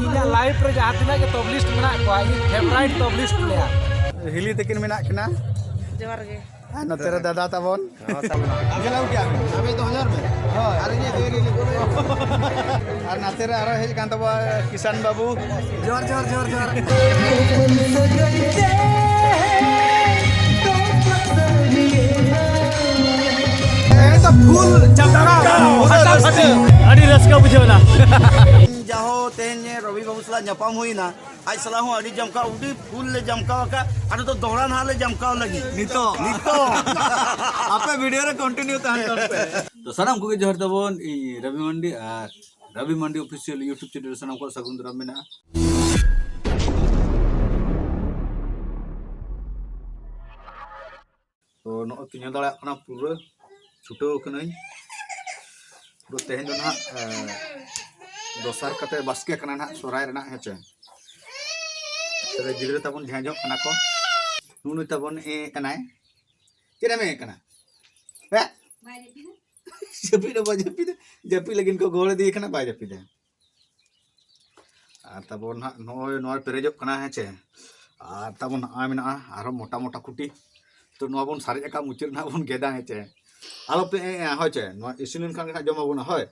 ᱤᱧᱟᱹᱜ ᱞᱟइफ ᱨᱮ ᱡᱟᱦᱟᱸ ᱛᱤᱱᱟᱹᱜ ᱜᱮ ᱛᱚᱵलिस्ट ᱢᱮᱱᱟᱜ ᱠᱚᱣᱟ ᱤᱧ ᱯᱷᱮᱵराइट ᱛᱚᱵलिस्ट ᱯᱞᱮᱭᱟर हिली तकिन मेना किना जोहार गे नतेरे दादा ताबन गेलाउ क्या अबे 2000 में हां अरे ये देरी और नतेरे आरो हेज कान तबा किसान बाबू जोर जोर जोर जोर ए तो फुल चमका फटाफट अड़ी रस्का बुझेला जाहो तेने रवि बाबू सला जपाम हुईना आज सला हूं अड़ी जमका उडी फुल ले जमका का अरे तो दोहरा ना ले जमका लगी नितो आपे वीडियो रे कंटिन्यू तहन पे तो सानाम को जोहर तबन इ रवि मंडी ऑफिशियल यूट्यूब चैनल सानाम को सगुन दाराम मेना तो नो तिना दाड़ा खाना पूरा छुटो कनई तो तेहन दो ना दोसार कते बास्के कना ना सोराय रना हेचे तबे गिदरे तबन झांजो कना को नुनु तबन ए कनाय केना में कना बे जपी लगिन को गोले दिए कना बाय जपी दे आ तबन ना नोय पेरेजो कना हेचे आ तबन आ मेना आरो मोटा मोटा कुटी तो नो बन सारे का मुचिर ना बन गेदा हेचे आलो पे होचे नो इसिलिन खान का जमा बन होय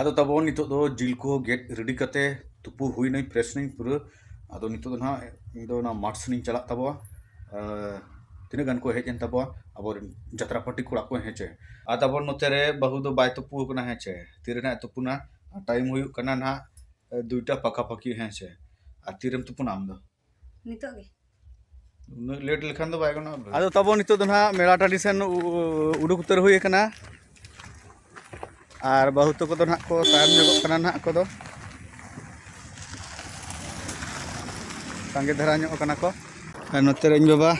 आदो तबन नितो दो जिल को गेट रेडी कते तुपु हुई नहीं फ्रेश नहीं पूरा आदो नितो दो ना इंदो ना मार्ट्स नहीं चला तबो तिने गन को हेजन तबो अब जत्रा पार्टी कोड़ा को हेचे आ तबन नोतेरे बहु दो बाय तुपु कना हेचे तिरना तुपुना टाइम हुई कना ना दुईटा पका पकी हेचे आ तिरम तुपुना आम दो नितो गे लेट लेखान दो बाय गना आदो तबो नितो दो ना मेला ट्रेडिशन उडुक उतर हुई कना और बहुत को तो ना को तायम जगो कना ना को दो संगे धरा ᱧᱚᱜ कना को नोते रे बाबा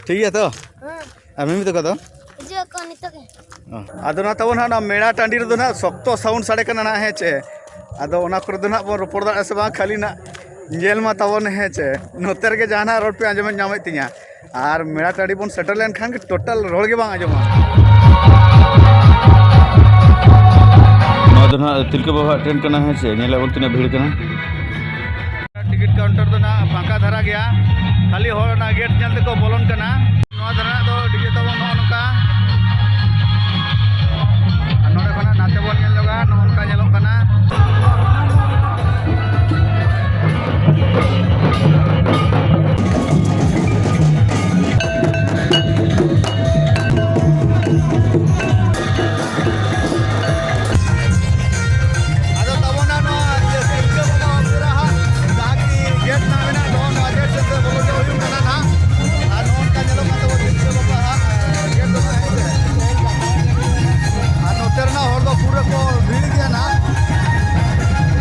ठीक है तो आमी तो कदो जो को नितो गे आदो ना तबो ना मेला टांडी रे दो ना सख्तो साउंड साडे कना ना हेचे आदो ओना करे दो ना बो रोपड़ दा से बा खाली ना जेल मा तबन हेचे नोते रे जाना रोड पे आजम नामे तिया और मेला टांडी बन सेटल लेन खान के टोटल रोड के बांग आजमा दो ना तिलके बाबा ट्रेन कना हेचे नेला बन तिना भीड़ कना टिकट काउंटर दो ना फांका धरा गया खाली होर ना गेट जन को बोलन कना नो धरा दो डीजे तबो नो नका नोडे खना नाते बोन नेल लगा नो नका नेलो कना आदो तबो ना नो तिलके बाबा पूरा हा ताकि गेट ना मेना नो नो गेट से बोलो के हुई कना ना और नो का नेलो का तबो तिलके बाबा हा गेट दो है और नोतर ना होर दो पूरा को भीड़ गया ना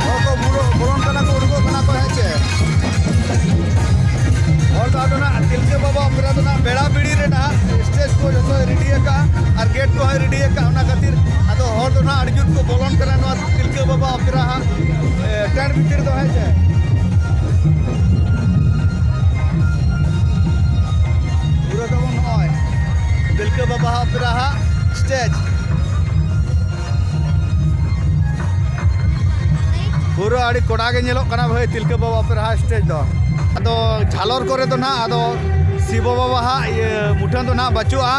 होर को पूरा बोलन कना को उड़गो कना को हेचे और तो ना तिलके बाबा पूरा तो ना बेड़ा बीड़ी रे ना स्टेज को जो रेडी का और गेट को है रेडी का ना खातिर आदो होर तो ना अर्जुन को बोलन कना नो तिलके बाबा पूरा हा टेंट भीतर तो हेचे पूरा तो नय तिलके बाबा पूरा हा स्टेज पूरा आड़ी कोड़ा के नेलो कना भाई तिलके बाबा पूरा हा स्टेज दो आदो झालर करे तो ना आदो शिव बाबा हा ये मुठन तो ना बचुआ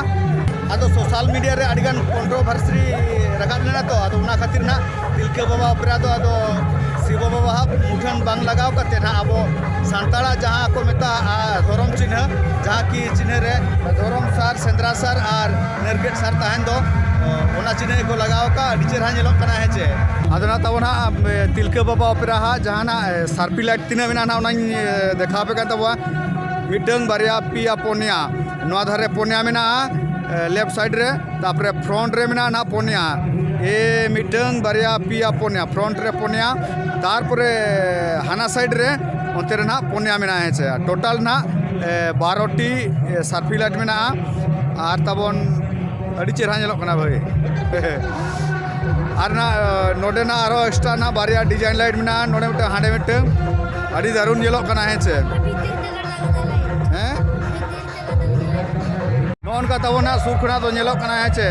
आदो सोशल मीडिया रे अडिगन कंट्रोवर्सी रखा लेना तो आदो उना खातिर ना तिलके बाबा पूरा तो आदो शिव बाबा हा मुठन बांग लगाव कते ना अब सांताड़ा जहां को मेता धरम चिन्ह जहां की चिन्ह रे धरम सार सेंद्रा सार और नरगेट सार तहन दो ओना चिन्ह को लगाव का डीचर हा नेलो कना हेचे आदना तबना तिलके बाबा ऑपेरा हा जहाना सार्पी लाइट तीना मेना ना ओना देखा पे का तबवा मिटंग बारिया पिया पोनिया नोआ धारे पोनिया मेना लेफ्ट साइड रे तापरे फ्रंट रे मेना ना पोनिया ए मिटंग बारिया पिया पोनिया फ्रंट रे पोनिया तारपरे हाना साइड रे ओते रे ना पोनिया मेना हेचे टोटल ना 12 टी सार्पी लाइट मेना आर तबन अड़ी चेहरा नेलो कना भाई और ना नोडे ना आरो एक्स्ट्रा ना बारिया डिजाइन लाइट मेना नोडे मिटे हांडे मिटे अड़ी दारुन नेलो कना हेचे हैं नो उनका तब ना सुर खुना तो नेलो कना है चे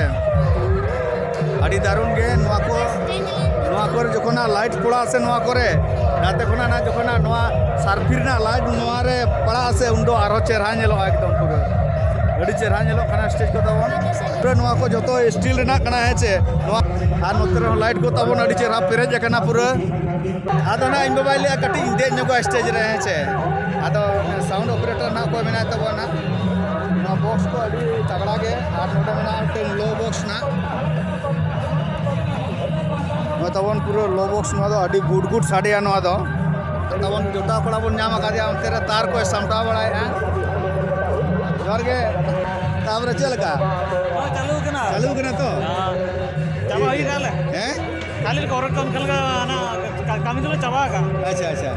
अड़ी दारुण गे नोआ को नोआ को जोखना लाइट पड़ा से नोआ करे नाते खुना ना जोखना नोआ सारफिर ना लाइट नोआ रे पड़ा से उंडो आरो चेहरा नेलो एकदम पूरा अड़ी चेहरा नेलो कना स्टेज को तबन पूरा नोआ को जोतो स्टील रेना कना है चे नोआ आ नोतरे लाइट को तबन अड़ी चेहरा पेरेज कना पूरा आदो ना इन मोबाइल या कटी इंदे नको स्टेज रे है चे आदो साउंड ऑपरेटर ना को मेना तबना ना बॉक्स को अड़ी तगड़ा गे आर नोटा मेना टे लो बॉक्स ना तबन पूरा लो बॉक्स नो अड़ी गुड गुड साडिया नो दो तबन जोटा कोड़ा बन नाम आकादिया उनते रे तार को सामटा बड़ाया जोर गे ताबरे चलका चालू कना तो चाबा होई गाले हैं खाली कोरट कम खल ना कामी तो चाबा का अच्छा अच्छा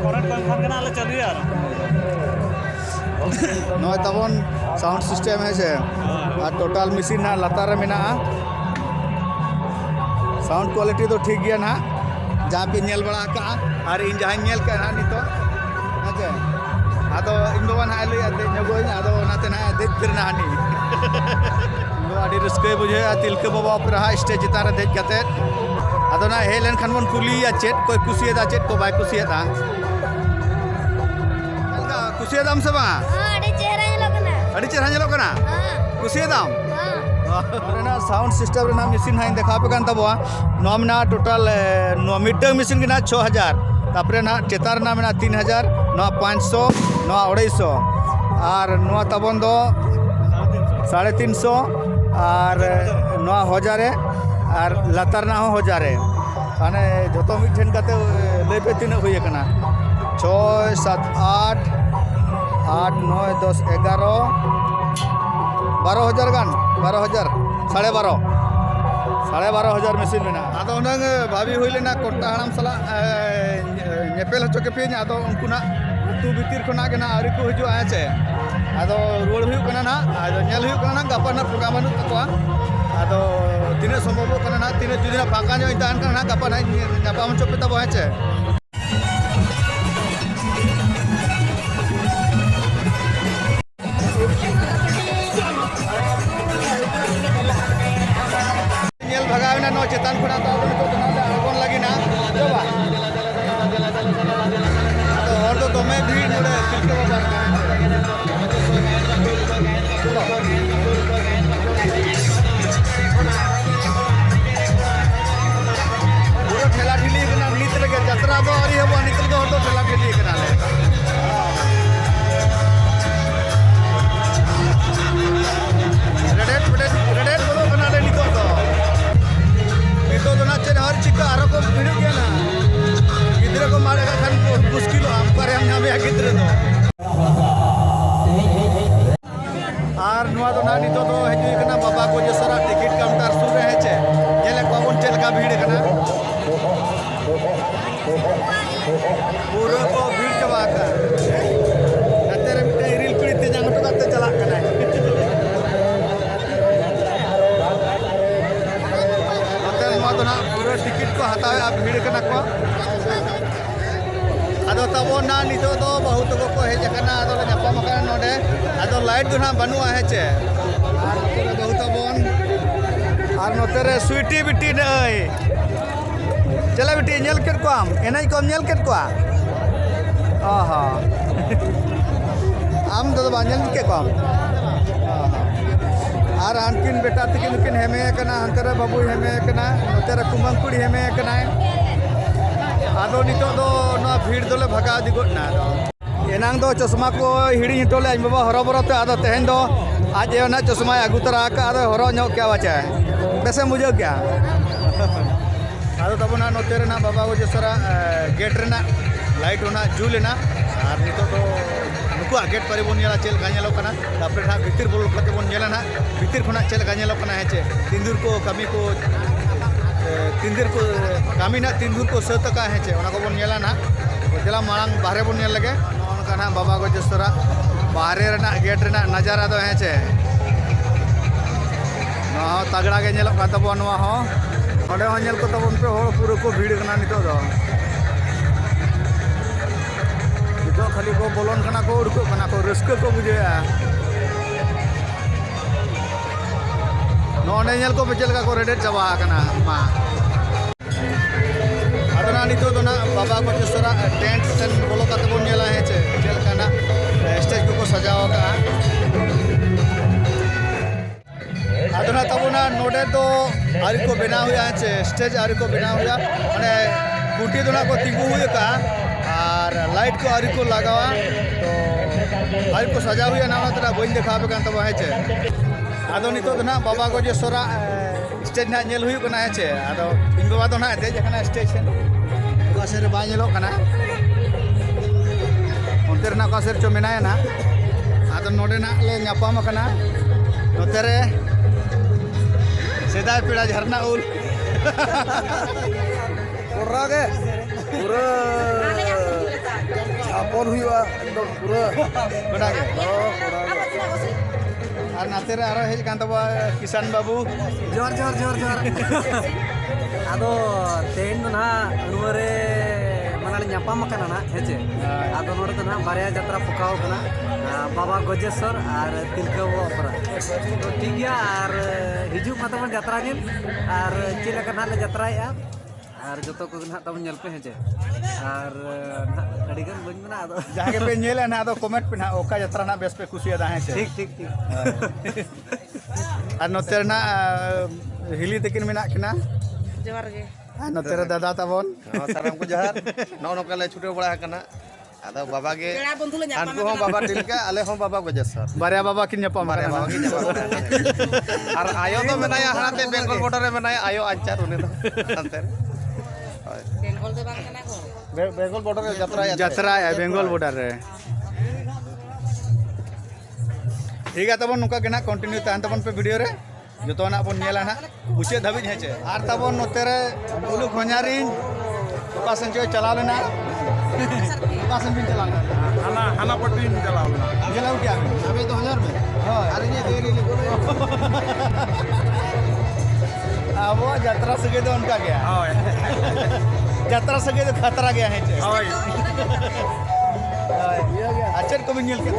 कोरट कम खल ना चालू यार नय तबन साउंड सिस्टम है से और टोटल मशीन ना लतार में ना साउंड क्वालिटी तो ठीक गया ना जहाँ पे नेल बड़ा का और इन जहाँ नेल का ना नितो अच्छा आदो इन दो ना ले आते नगो आदो नाते ना देख फिर ना हानी दो आदि रस्के बुझे तिलके बाबा पर हा स्टेज जितारे देख गते आदो ना हेलन खान बन कुली या चेट कोई कुसिया दा चेट को बाय कुसिया दा कुसिया दाम से बा हाँ अड़ी चेहरा नेलो कना हाँ कुसिया दाम हाँ साउंड सिस्टम रेना मशीन हाई देखा पे कान तबवा नोम ना टोटल नो मीटर मशीन के ना 6000 तापरे ना चेतार ना मेना 3000 नो 500 नो 250 और नो तबन दो 350 और नो 1000 और लतार ना हो 1000 माने जतो मिठन काते ले पे तीन हुई कना 6 7 8 8 9 10 11 12,000 गान 12,000 12,500 मशीन में आदो उनंग भाभी हुई लेना कोट्टा हड़ाम सला नेपेल हचो के पे आदो उनको ना तू भीतर खना के ना आरी को हजो आए चे आदो रोड हुई कना ना आदो नेल हुई कना ना गपर ना प्रोग्राम नु तकोआ आदो तिने संभव कना ना तिने जुदी ना फाका जो इंतान कना ना गपर ना नापाम हचो पे तब आए चे भगावे नो चेतान खुना तो आगोन लगी ना चोबा और तो मैं भीड़ नोड़े तिलके बाबा पूरा ठेला ठेली कना नित लगे जतरा दो और ये निकल गो तो ठेला ठेली कना ले रेडेट बोलो कना ले नितो तो ना चेन हर चिका आरो को भिड़ गया ना गिद्रे को मारेगा खान मुश्किल हम पर हम नामे गिद्रे तो आर नुआ तो ना नितो तो हेजु कना बाबा को जे सारा टिकट काउंटर सुर रहे छे जेले कोन चेल का भीड़ कना पूरा को भीड़ चबा का तेरे मिटे रील पीड़ी ते जांग तो करते चला कना तो ना पूरा टिकट को हटावे आप भीड़ कना को आदो तबो ना नितो तो बहुत को हेज कना आदो जपम कना नोडे आदो लाइट तो ना बनुआ है चे आर नोते बहुत बोन आर नोते रे स्वीटी बिटी नई चला बिटी नेल केट को आम एनाई को नेल केट को आहा आम तो बांजल के को आम आर आनकिन बेटा तकिन नुकिन हेमे कना अंतरे बाबू हेमे कना नोतेरे कुमंकुड़ी हेमे कना आदो नितो दो ना भीड़ दोले भगा दिगोट ना एनांग दो चश्मा को हिड़ी हिटोले आज बाबा हरो बरो ते आदो तेहन दो आज ए ना चश्मा आगु तरा का आदो हरो नो क्या बचा बेसे मुझे क्या आदो तब ना नोतेरे ना बाबा को जसरा गेट रेना लाइट होना जुलेना आर नितो दो नुकु गेट परे बन नेला चेल गानेलो कना तापरे ना भीतर बोल कते बन नेला ना भीतर खना चेल गानेलो कना हेचे तिंदुर को कमी को तिंदुर को कमी ना तिंदुर को सत का हेचे ओना को बन नेला ना जला मांग बाहरे बन नेल लगे ओनका ना बाबा को जसरा बाहरे रेना गेट रेना नजारा दो हेचे ना तगड़ा गे नेलो का तबो नवा हो ओडे हो नेल को तबन पे होड़ पूरा को भीड़ कना नितो दो तो खाली को बोलन कना को उड़को कना को रस्क को बुझे नोने नेल को पे चलका को रेडी चाबा कना मा अदना नितो दोना बाबा को जसरा टेंट सेन बोलो काते बोन नेला है चलका ना स्टेज को सजावा का अदना तबना नोडे तो आरी को बना हुआ है स्टेज आरी को बना हुआ माने कुटी दोना को तिंगु हुआ का और लाइट को आरी को लगावा तो आरी को सजा हुआ ना तरह बन देखा पे कान तब है आदो नितो दोना बाबा को जसरा स्टेज ना नेल हुई कना है आदो इन बाबा तो ना देज कना स्टेज सेन कासेर बा नेलो कना उनतेर ना कासेर चो मेनाया ना आदो नोडे ना ले न्यापाम कना नोतेरे सेदाय पेड़ा झरना उल पूरा के पूरा झापन हुआ एकदम पूरा कोड़ा के और नातेरे आरो हेज कान तबा किसान बाबू जोर जोर जोर जोर आदो तेन ना अनुरे मनाले ᱧᱟᱯᱟᱢ ᱠᱟᱱᱟ ना हेचे आदो नोडे तो ना बारिया यात्रा पकाव कना बाबा गजेश्वर और तिलका ओपरा तो ठीक गया और हिजू मतम यात्रा ने और चेला का ना यात्राया और जतो को ना तब नेल पे हेचे और अडिगन बन ना आदो जहां के पे नेल ना आदो कमेंट पे ना ओका यात्रा ना बेस पे खुशी आदा है ठीक ठीक ठीक और नोतेर ना हिली तकिन मेना किना जोहार गे नोतेर दादा तबन साराम को जहर नौ नौका छुटे बड़ा कना आदा बाबा के पेड़ा बंधु ले अनको हम बाबा तिलका आले हम बाबा गजेश्वर बारिया बाबा किन ᱧᱟᱯᱟᱢ बारे बाबा की जवाब और आयो तो मेनाया हाते बेंगल बॉर्डर रे मेनाया आयो अंचार उनी तो अंतर बेंगल दे बांग कना को बेंगल बॉर्डर रे यात्रा है बेंगल बॉर्डर रे ठीक है तबन नुका के ना कंटिन्यू तान तबन पे वीडियो रे जो तो ना बन नेला ना उसे धबिज है आर तबन नोतेरे उलु खन्यारिन ओका संचो चला लेना ओका संचो चला लेना हाना पट्टी चलाओ ना गेलाउ क्या अबे 2000 में हां अरे ये देरी अब यात्रा सगे तो उनका गया हां यात्रा सगे तो खतरा गया है हां अच्छा को मिल के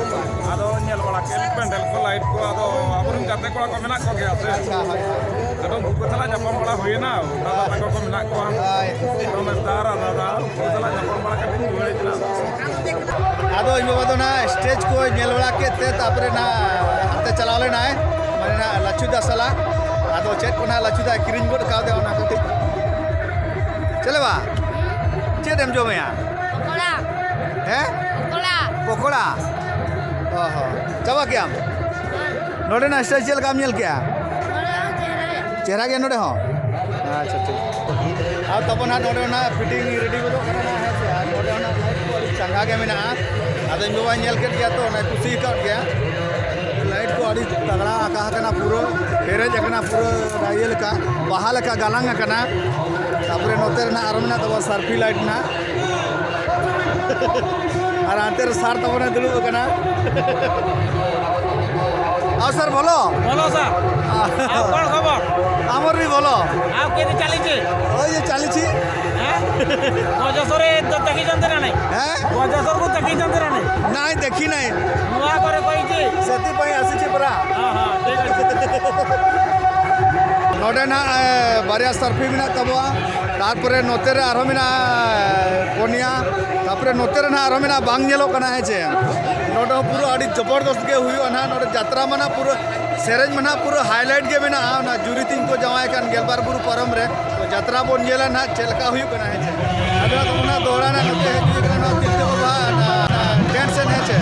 आदो नेल बड़ा के पेंडल को लाइट को आदो अपन गाते कोड़ा को मेना को गया से अच्छा हां आदो बुक तला जपम बड़ा हुईना दादा तको को मेना को तो मैं तारा दादा तला जपम बड़ा के दिन हुई ना आदो इन बाबा तो ना स्टेज को नेल बड़ा के ते तापरे ना हाते चला लेना है माने ना लच्छुदा सला आदो चेक को ना लच्छुदा किरिंग गोड का दे ना कति चले बा चेक हम जो में पकोड़ा हैं पकोड़ा पकोड़ा ओहो चाबा क्या नोडे ना स्टेज चल काम नेल क्या चेहरा के नोडे हो अच्छा ठीक आ तब ना नोडे ना फिटिंग रेडी को करना है से आ नोडे ना चंगा के मेना आदो जो नेल के गया तो ना खुशी कर गया लाइट को अड़ी तगड़ा आका कना पूरो पेरेज कना पूरो रायल का बहाल का गालांग कना तापरे नोतेर ना आरमना तब सर्फी लाइट ना और आंतेर सार तब ना दुलु कना आओ सर बोलो सर आप कौन खबर आमर भी बोलो आप केते चली छे ओई जे चाली छी हैं गजसरे तो तकी जंते ना नहीं हैं गजसर को तकी जंते ना नहीं नाई देखी नाई नुआ करे कोई छी सेति पई आसी छी परा हां हां ठीक है नोडे ना बारिया सर्फी मिना तबवा तारपरे नोतेरे आरो मिना कोनिया तारपरे नोतेरे ना आरो मिना बांग नेलो कना है जे नोडो पूरा अड़ी जबरदस्त के हुई ना नोडे यात्रा मना पूरा सेरेज मना पूरा हाईलाइट के बिना ना जुरी तीन को जवाय कान गेलबार बुरु परम रे तो यात्रा बोन गेला ना चलका हुई कना है जे अदरा तो ना दोड़ा ना नते है कि ना तिलके बाबा ना टेंशन है जे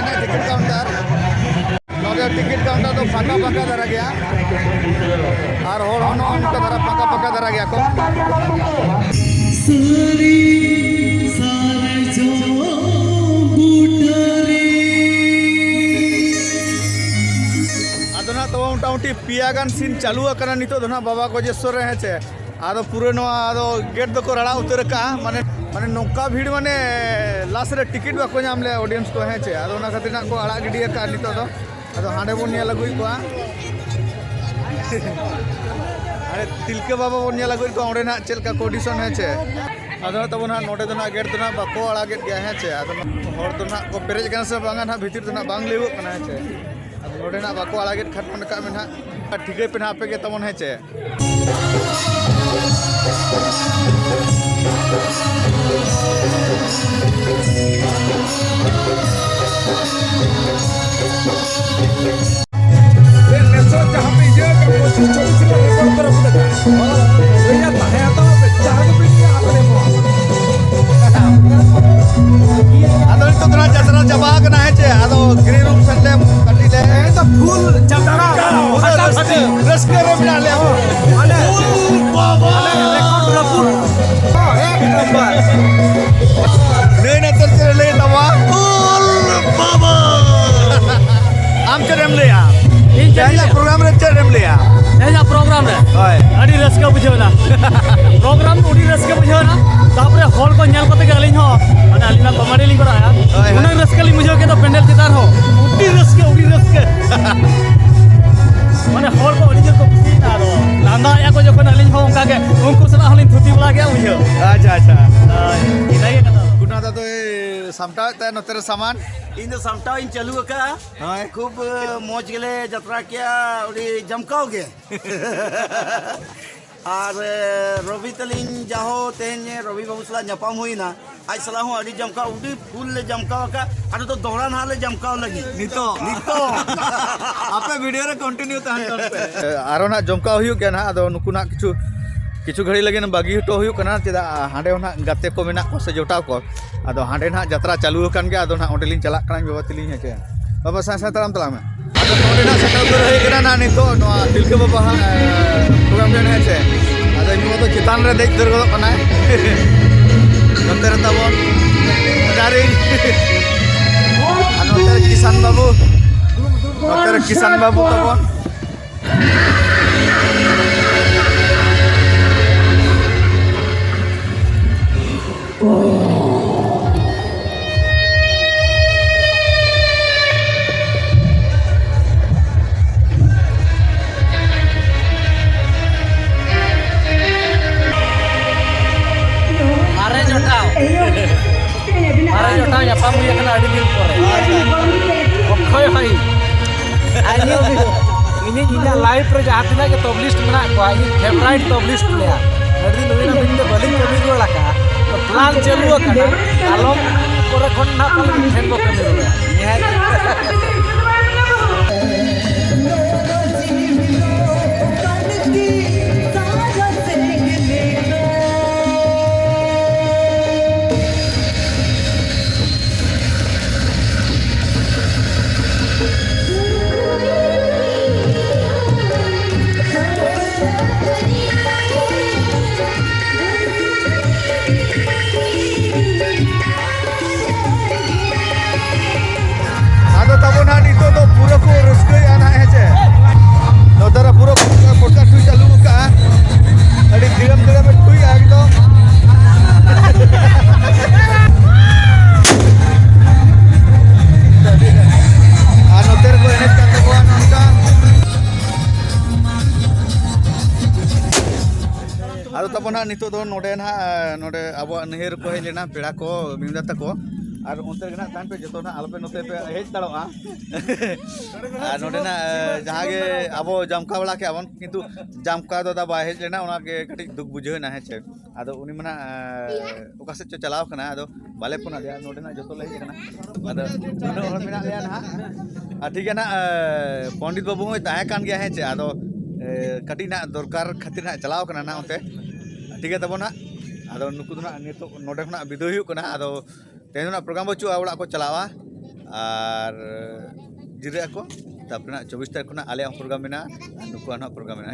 ना टिकट काउंटर नोडे टिकट काउंटर तो फाका फाका दरा गया और होड़ होनो उनका दरा फाका फाका दरा गया को आदोना तो मोटामुटी पियागान सीन चालू करना नितो दोना बाबा गजेश्वर है छे आदो पूरे नो आदो गेट दो को रड़ा उतर का माने माने नौका भीड़ माने लास्ट रे टिकट बाको नामले ऑडियंस को है छे आदो ना खातिर ना को आड़ा गिडिया का नितो दो आदो हांडे बोन निया लगुई को अरे तिलके बाबा बोन निया लगुई को ओंडे ना चलका कंडीशन है छे आदो तब ना नोडे दो ना गेट दो ना बाको आड़ा गेट गया है छे आदो होड़ दो ना को पेरेज कना से बांगा ना भीतर दो ना बांग लेवो कना है छे नोडे ना बाको आड़ा गेट खटमन का में ना ठिकै पे ना पे के तमन है चे आदो नितो दना जतरा चबा कना है चे आदो ग्रीन रूम संडे कटी ले तो फुल जतरा रस्के रे मिला ले हो फुल बाबा रेकॉर्ड रपुल एक नंबर ले न तर ले तवा फुल बाबा आम चरम ले आ इन प्रोग्राम रे चरम ले आ ऐसा प्रोग्राम है ओए अड़ी रस्का बुझेला प्रोग्राम उड़ी रस्का बुझेला तापरे हॉल को नेल कते गलिन हो माने अलिना कॉमेडी लिंग कराया उना रस्का लि बुझे के तो पेंडल चितार हो उड़ी रस्के माने हॉल को अड़ी जर को खुशी ना रो लांदा या को जखन अलिन हो उनका के उनको सना हलिन थुती वाला गया बुझे अच्छा इना ये कथा गुना दा तो समटा त नतेर सामान इन दो सामटाव इन चालू का हाय खूब मौज गेले जतरा किया उड़ी जमकाव गे और रवि तलिन जाहो तेन रवि बाबू सला ᱧᱟᱯᱟᱢ हुईना आज सला हूँ अड़ी जमकाव उड़ी फुल ले जमकाव का और तो दोहरा ना ले जमकाव लगी नितो नितो आपे वीडियो रे कंटिन्यू तहन पे आरो ना जमका हुयु के ना अदो नुकु ना किछु घड़ी लगे ना बागी हटो हुयु कना चेदा हांडे ना गाते को मेना को से जोटाव को अदो हांडे ना जत्रा चालू कन के अदो ना ओंडेलिन चला कना बाबा तिलिन है के बाबा सा तराम तला में अदो ओंडे ना सेटल कर हे कना ना नितो नो तिलके बाबा प्रोग्राम देन है से अदो इन तो चितान रे देख दर कना नंतर तबो दारे नंतर किसान बाबू नंतर किसान बाबू तबो मारे जोटाव ᱧᱟᱯᱟᱢ हुई kana adi din pore okhoi hoi ani ini live pro jahat na ke top list mena ko ini favorite top list player adi din hoina binde bowling kami rola ka to plan chalu kana alom pore khon na paling ten bo kami rola आदो तबो ना नितो तो पूरा को रस्के आना है जे नोदरा पूरा पॉडकास्ट हुई चालू का अड़ी दिगम में हुई एकदम आ नोदर को एनेज करते को नोंका आदो तबो ना नितो दो नोडे ना नोडे अब नहर को हे लेना पेड़ा को मिमदा तको और उनते गना तान पे जतो ना आलपे नोते पे हेज दाड़ोआ और नोडे ना जहां गे अब जमका वाला के अबन किंतु जमका दो दा बा हेज लेना उना के कटी दुख बुझे ना है छे आदो उनी मना ओका से चलाव कना आदो बाले पुना दे नोडे ना जतो लहे कना आदो उनो हर मिना ले ना ठीक है ना पंडित बाबू होय ताहे कान गया है छे आदो कटी ना दरकार खातिर ना चलाव कना ना उनते ठीक है तबो ना आदो नुकु ना नितो नोडे खना बिदो हुयु कना आदो तेन प्रोग्राम बचू ओड़ा को चलावा और जिरे को तापर 24 तारीख आले प्रोग्राम में नुकु प्रोग्राम में